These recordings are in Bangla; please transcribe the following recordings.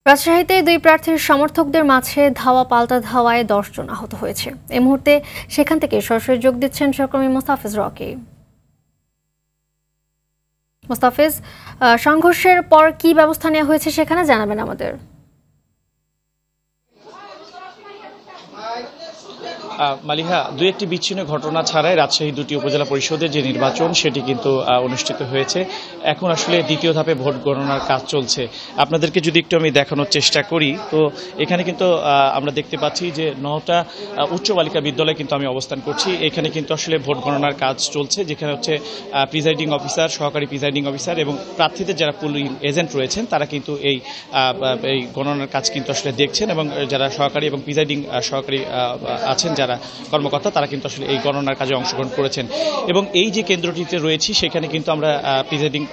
রাজশাহীতে দুই প্রার্থীর সমর্থকদের মাঝে ধাওয়া পাল্টা ধাওয়ায় 10 জন আহত হয়েছে। এই মুহূর্তে সেখান থেকে সরাসরি যোগ দিচ্ছেন সহকর্মী মোস্তাফিজ রকি। মোস্তাফিজ, সংঘর্ষের পর কি ব্যবস্থা নেওয়া হয়েছে সেখানে জানাবেন আমাদের। মালিহা, দুই একটি বিচ্ছিন্ন ঘটনা ছাড়াই রাজশাহী দুটি উপজেলা পরিষদের যে নির্বাচন সেটি কিন্তু অনুষ্ঠিত হয়েছে। এখন আসলে দ্বিতীয় ধাপে ভোট গণনার কাজ চলছে। আপনাদেরকে যদি একটু আমি দেখানোর চেষ্টা করি, তো এখানে কিন্তু আমরা দেখতে পাচ্ছি যে 9টা উচ্চ বালিকা বিদ্যালয়ে কিন্তু আমি অবস্থান করছি। এখানে কিন্তু আসলে ভোট গণনার কাজ চলছে, যেখানে হচ্ছে প্রিজাইডিং অফিসার, সহকারী প্রিজাইডিং অফিসার এবং প্রার্থীদের যারা পোলিং এজেন্ট রয়েছেন তারা কিন্তু এই গণনার কাজ কিন্তু আসলে দেখছেন, এবং যারা সহকারী এবং প্রিজাইডিং সহকারী আছেন যারা কর্মকর্তা তারা কিন্তু আসলে এই গণনার কাজে অংশগ্রহণ করেছেন। এবং এই যে কেন্দ্রটিতে রয়েছি সেখানে কিন্তু আমরা প্রিজাইডিং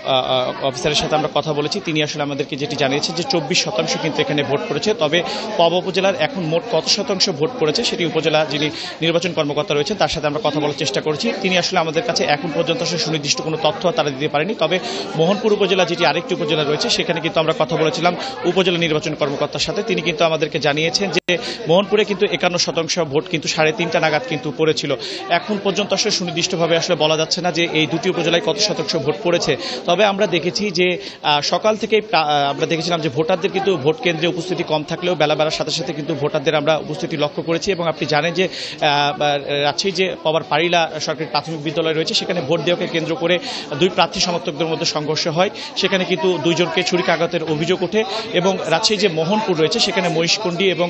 অফিসারের সাথে আমরা কথা বলেছি। তিনি আসলে আমাদেরকে যেটি জানিয়েছেন যে 24% কিন্তু এখানে ভোট পড়েছে। তবে পব উপজেলার এখন মোট কত শতাংশ ভোট পড়েছে সেটি উপজেলা যিনি নির্বাচন কর্মকর্তা রয়েছেন তার সাথে আমরা কথা বলার চেষ্টা করেছি। তিনি আসলে আমাদের কাছে এখন পর্যন্ত আসলে সুনির্দিষ্ট কোনো তথ্য তারা দিতে পারেনি। তবে মোহনপুর উপজেলা যেটি আরেকটি উপজেলা রয়েছে সেখানে কিন্তু আমরা কথা বলেছিলাম উপজেলা নির্বাচন কর্মকর্তার সাথে। তিনি কিন্তু আমাদেরকে জানিয়েছেন যে মোহনপুরে কিন্তু 51% ভোট কিন্তু 3:30টা নাগাদ কিন্তু পড়েছিল। এখন পর্যন্ত আসলে সুনির্দিষ্টভাবে আসলে বলা যাচ্ছে না যে এই দুটি উপজেলায় কত শতাংশ ভোট পড়েছে। তবে আমরা দেখেছি যে সকাল থেকে আমরা দেখেছিলাম যে ভোটারদের কিন্তু ভোট কেন্দ্রে উপস্থিতি কম থাকলেও বেলা বেলার সাথে সাথে কিন্তু ভোটারদের আমরা উপস্থিতি লক্ষ্য করেছি। এবং আপনি জানেন যে রাজশাহী যে পবার পারিলা সরকারি প্রাথমিক বিদ্যালয় রয়েছে সেখানে ভোট দেওয়াকে কেন্দ্র করে দুই প্রার্থী সমর্থকদের মধ্যে সংঘর্ষ হয়। সেখানে কিন্তু দুইজনকে ছুরিকাঘাতের অভিযোগ ওঠে। এবং রাজশাহী যে মোহনপুর রয়েছে সেখানে মহিষকুণ্ডি এবং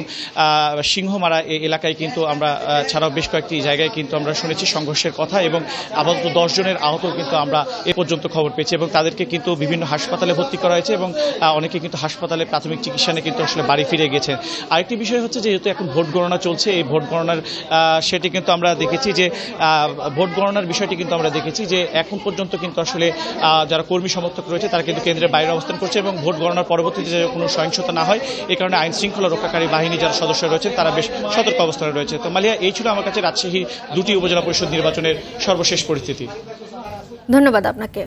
সিংহমারা এলাকায় কিন্তু আমরা ছাড়াও বেশ কয়েকটি জায়গায় কিন্তু আমরা শুনেছি সংঘর্ষের কথা। এবং আপাতত 10 জনের আহত কিন্তু আমরা এ পর্যন্ত খবর পেয়েছি, এবং তাদেরকে কিন্তু বিভিন্ন হাসপাতালে ভর্তি করা হয়েছে এবং অনেকে কিন্তু হাসপাতালে প্রাথমিক চিকিৎসা নিয়ে কিন্তু আসলে বাড়ি ফিরে গেছেন। আরেকটি বিষয় হচ্ছে যে যেহেতু এখন ভোট গণনা চলছে, এই ভোট গণনার সেটি কিন্তু আমরা দেখেছি যে ভোট গণনার বিষয়টি কিন্তু আমরা দেখেছি যে এখন পর্যন্ত কিন্তু আসলে যারা কর্মী সমর্থক রয়েছে তারা কিন্তু কেন্দ্রের বাইরে অবস্থান করছে, এবং ভোট গণনার পরবর্তীতে যে কোনো সহিংসতা না হয় এই কারণে আইন শৃঙ্খলা রক্ষাকারী বাহিনী যারা সদস্য রয়েছেন তারা বেশ সতর্ক অবস্থানে রয়েছে। তো মালিয়া, এই ছিল আমার কাছে রাজশাহী দুটি উপজেলা পরিষদ নির্বাচনের সর্বশেষ পরিস্থিতি। ধন্যবাদ আপনাকে।